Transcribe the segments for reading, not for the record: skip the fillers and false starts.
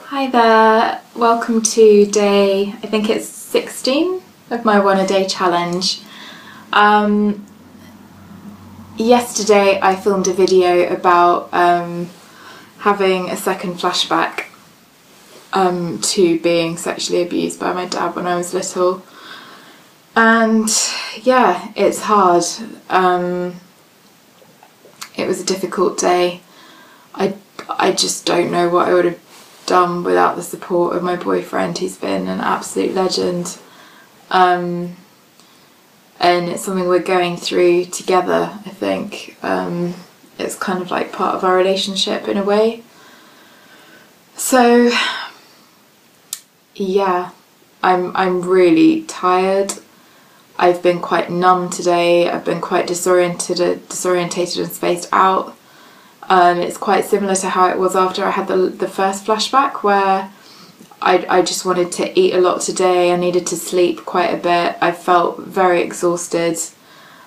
Hi there, welcome to day, I think it's 16 of my 1 a day challenge. Yesterday I filmed a video about having a second flashback to being sexually abused by my dad when I was little. And yeah, it's hard. It was a difficult day. I just don't know what I would have done without the support of my boyfriend. He's been an absolute legend, and it's something we're going through together. I think it's kind of like part of our relationship in a way. So yeah, I'm really tired. I've been quite numb today. I've been quite disorientated and spaced out. It's quite similar to how it was after I had the first flashback, where I just wanted to eat a lot today. I needed to sleep quite a bit. I felt very exhausted.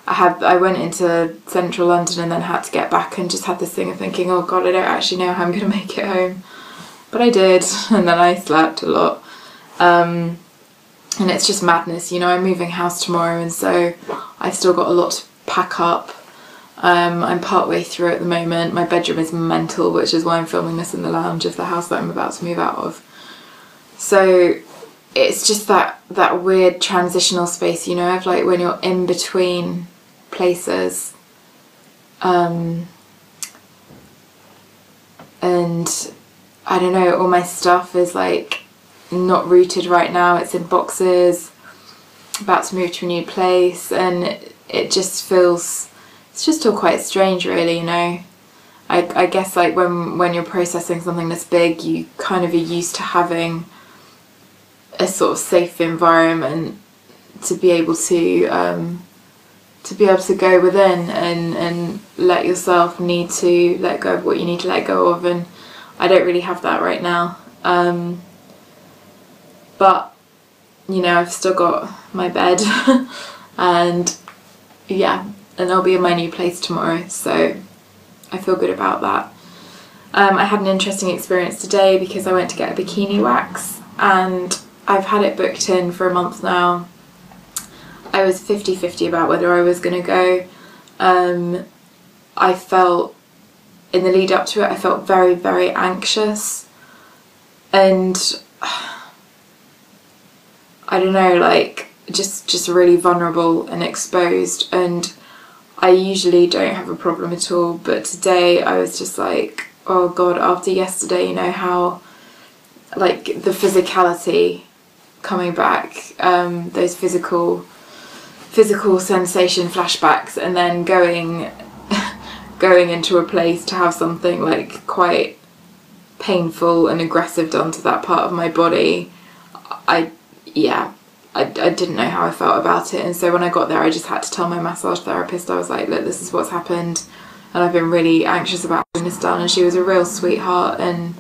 I went into central London and then had to get back, and just had this thing of thinking, oh god, I don't actually know how I'm going to make it home. But I did, and then I slept a lot. And it's just madness, you know. I'm moving house tomorrow, and so I've still got a lot to pack up. I'm partway through at the moment. My bedroom is mental, which is why I'm filming this in the lounge of the house that I'm about to move out of. So it's just that weird transitional space, you know, of like when you're in between places. And I don't know, all my stuff is like not rooted right now. It's in boxes, about to move to a new place, and it just feels, it's just all quite strange really, you know. I guess like when you're processing something this big, you kind of are used to having a sort of safe environment to be able to go within and let yourself need to let go of what you need to let go of, and I don't really have that right now. But you know, I've still got my bed and yeah, and I'll be in my new place tomorrow, so I feel good about that. I had an interesting experience today because I went to get a bikini wax, and I've had it booked in for a month now. I was 50-50 about whether I was going to go. I felt, in the lead up to it, I felt very, very anxious, and I don't know, like just really vulnerable and exposed, and I usually don't have a problem at all, but today I was just like, oh god, after yesterday, you know, how like the physicality coming back, those physical sensation flashbacks, and then going into a place to have something like quite painful and aggressive done to that part of my body. I didn't know how I felt about it, and so when I got there I just had to tell my massage therapist, I was like, look, this is what's happened and I've been really anxious about having this done, and she was a real sweetheart, and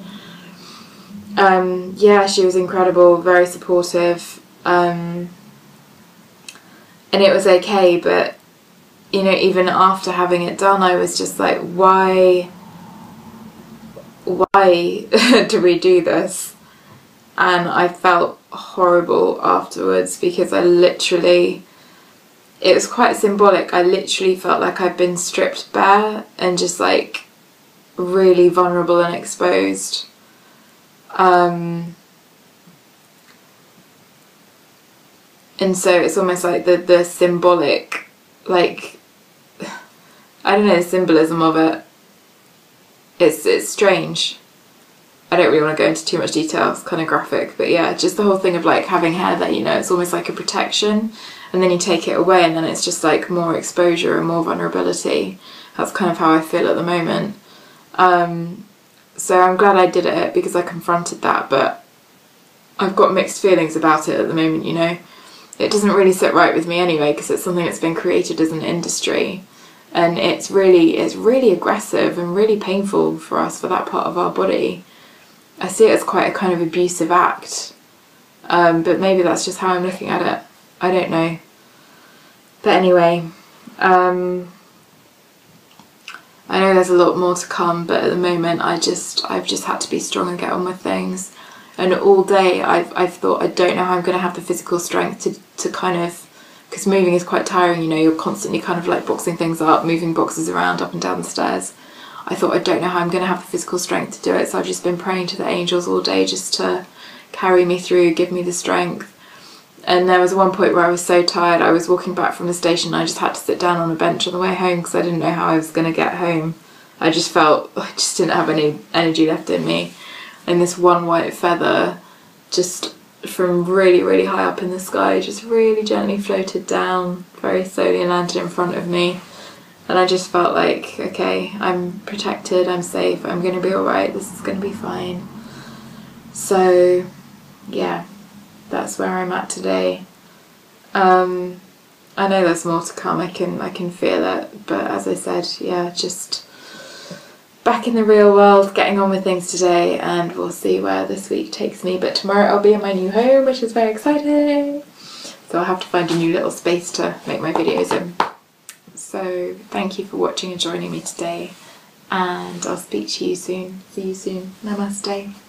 yeah, she was incredible, very supportive, and it was okay. But you know, even after having it done, I was just like, why do we do this? And I felt horrible afterwards because it was quite symbolic. I literally felt like I'd been stripped bare and just like really vulnerable and exposed. And so it's almost like the symbolic, like, I don't know, the symbolism of it. It's strange. I don't really want to go into too much detail, it's kind of graphic, but yeah, just the whole thing of like having hair there, you know, it's almost like a protection, and then you take it away and then it's just like more exposure and more vulnerability. That's kind of how I feel at the moment. So I'm glad I did it because I confronted that, but I've got mixed feelings about it at the moment, you know. It doesn't really sit right with me anyway, because it's something that's been created as an industry, and it's really aggressive and really painful for us, for that part of our body. I see it as quite a kind of abusive act, but maybe that's just how I'm looking at it. I don't know. But anyway, I know there's a lot more to come, but at the moment I've just had to be strong and get on with things. And all day I've thought, I don't know how I'm going to have the physical strength to kind of, because moving is quite tiring, you know, you're constantly kind of like boxing things up, moving boxes around up and down the stairs. I thought, I don't know how I'm going to have the physical strength to do it, so I've just been praying to the angels all day just to carry me through, give me the strength. And there was one point where I was so tired, I was walking back from the station, I just had to sit down on a bench on the way home because I didn't know how I was going to get home. I just felt, I just didn't have any energy left in me. And this one white feather, just from really, really high up in the sky, just really gently floated down very slowly and landed in front of me. And I just felt like, okay, I'm protected, I'm safe, I'm going to be alright, this is going to be fine. So, yeah, that's where I'm at today. I know there's more to come, I can feel it, but as I said, yeah, just back in the real world, getting on with things today, and we'll see where this week takes me. But tomorrow I'll be in my new home, which is very exciting. So I'll have to find a new little space to make my videos in. So thank you for watching and joining me today, and I'll speak to you soon. See you soon. Namaste.